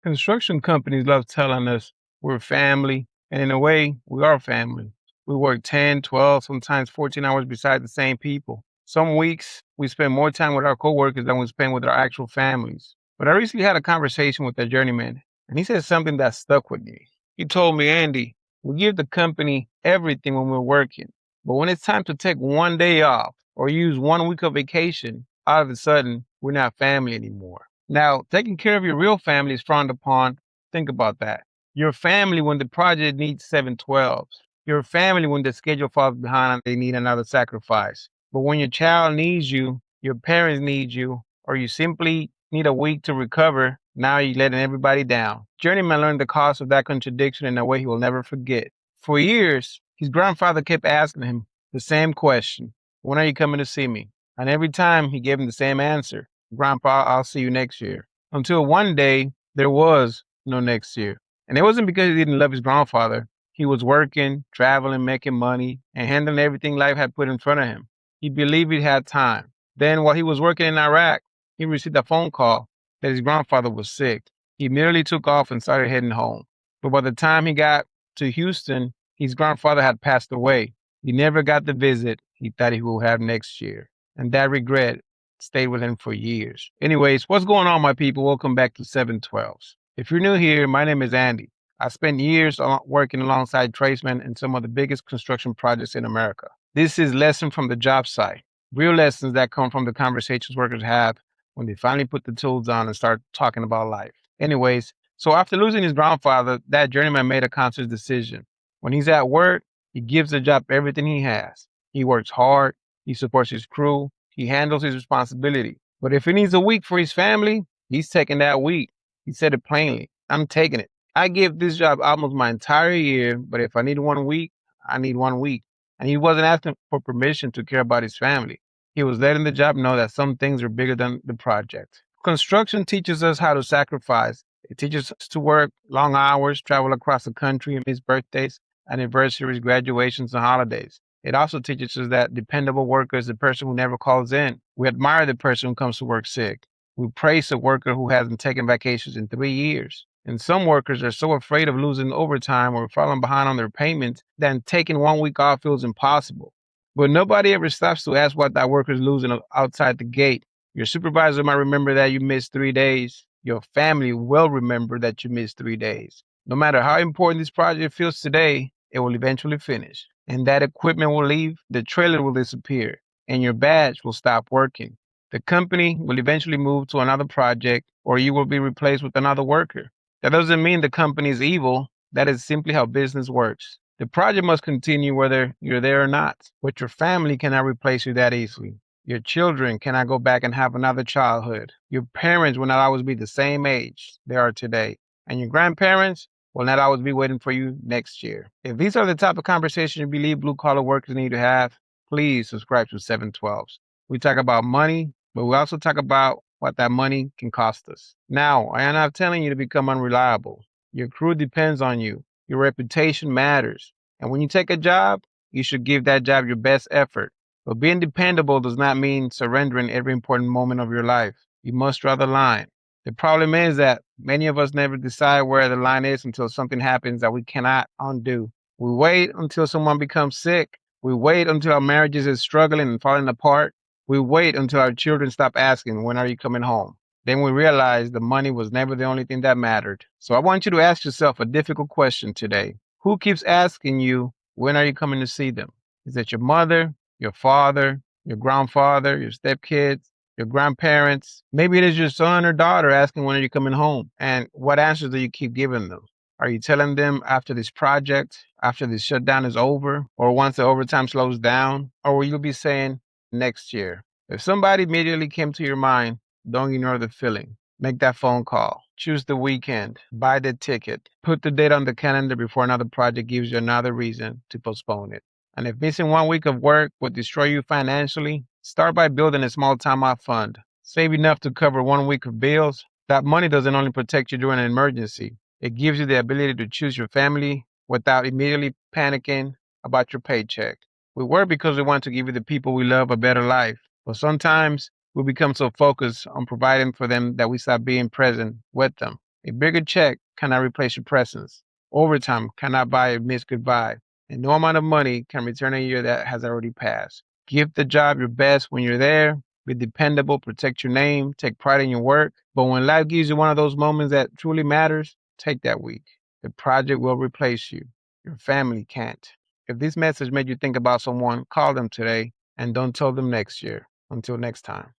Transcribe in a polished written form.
Construction companies love telling us we're family, and in a way, we are family. We work 10, 12, sometimes 14 hours beside the same people. Some weeks, we spend more time with our coworkers than we spend with our actual families. But I recently had a conversation with a journeyman, and he said something that stuck with me. He told me, Andy, we give the company everything when we're working, but when it's time to take one day off or use 1 week of vacation, all of a sudden, we're not family anymore. Now, taking care of your real family is frowned upon. Think about that. Your family when the project needs 712s. Your family when the schedule falls behind and they need another sacrifice. But when your child needs you, your parents need you, or you simply need a week to recover, now you're letting everybody down. Journeyman learned the cost of that contradiction in a way he will never forget. For years, his grandfather kept asking him the same question: when are you coming to see me? And every time he gave him the same answer: Grandpa, I'll see you next year. Until one day, there was no next year. And it wasn't because he didn't love his grandfather. He was working, traveling, making money, and handling everything life had put in front of him. He believed he had time. Then, while he was working in Iraq, he received a phone call that his grandfather was sick. He immediately took off and started heading home. But by the time he got to Houston, his grandfather had passed away. He never got the visit he thought he would have next year. And that regret stayed with him for years. Anyways, what's going on, my people? Welcome back to 712s. If you're new here, my name is Andy. I spent years working alongside tradesmen in some of the biggest construction projects in America. This is Lessons from the Jobsite, real lessons that come from the conversations workers have when they finally put the tools on and start talking about life. Anyways, so after losing his grandfather, that journeyman made a conscious decision. When he's at work, he gives the job everything he has. He works hard, he supports his crew, he handles his responsibility. But if he needs a week for his family, he's taking that week. He said it plainly: I'm taking it. I give this job almost my entire year, but if I need 1 week, I need 1 week. And he wasn't asking for permission to care about his family. He was letting the job know that some things are bigger than the project. Construction teaches us how to sacrifice. It teaches us to work long hours, travel across the country, and miss birthdays, anniversaries, graduations, and holidays. It also teaches us that dependable worker is the person who never calls in. We admire the person who comes to work sick. We praise a worker who hasn't taken vacations in 3 years. And some workers are so afraid of losing overtime or falling behind on their payments that taking 1 week off feels impossible. But nobody ever stops to ask what that worker's losing outside the gate. Your supervisor might remember that you missed 3 days. Your family will remember that you missed 3 days. No matter how important this project feels today, it will eventually finish. And that equipment will leave, the trailer will disappear, and your badge will stop working. The company will eventually move to another project, or you will be replaced with another worker. That doesn't mean the company is evil. That is simply how business works. The project must continue whether you're there or not, but your family cannot replace you that easily. Your children cannot go back and have another childhood. Your parents will not always be the same age they are today. And your grandparents will not always be waiting for you next year. If these are the type of conversations you believe blue-collar workers need to have, please subscribe to 712s. We talk about money, but we also talk about what that money can cost us. Now, I am not telling you to become unreliable. Your crew depends on you. Your reputation matters. And when you take a job, you should give that job your best effort. But being dependable does not mean surrendering every important moment of your life. You must draw the line. The problem is that many of us never decide where the line is until something happens that we cannot undo. We wait until someone becomes sick. We wait until our marriages is struggling and falling apart. We wait until our children stop asking, when are you coming home? Then we realize the money was never the only thing that mattered. So I want you to ask yourself a difficult question today. Who keeps asking you, when are you coming to see them? Is it your mother, your father, your grandfather, your stepkids, your grandparents? Maybe it is your son or daughter asking, when are you coming home? And what answers do you keep giving them? Are you telling them after this project, after this shutdown is over, or once the overtime slows down? Or will you be saying, next year? If somebody immediately came to your mind, don't ignore the feeling. Make that phone call. Choose the weekend. Buy the ticket. Put the date on the calendar before another project gives you another reason to postpone it. And if missing 1 week of work would destroy you financially, start by building a small time-off fund. Save enough to cover 1 week of bills. That money doesn't only protect you during an emergency. It gives you the ability to choose your family without immediately panicking about your paycheck. We work because we want to give you the people we love a better life. But sometimes we become so focused on providing for them that we stop being present with them. A bigger check cannot replace your presence. Overtime cannot buy a missed goodbye. And no amount of money can return a year that has already passed. Give the job your best when you're there. Be dependable, protect your name, take pride in your work. But when life gives you one of those moments that truly matters, take that week. The project will replace you. Your family can't. If this message made you think about someone, call them today and don't tell them next year. Until next time.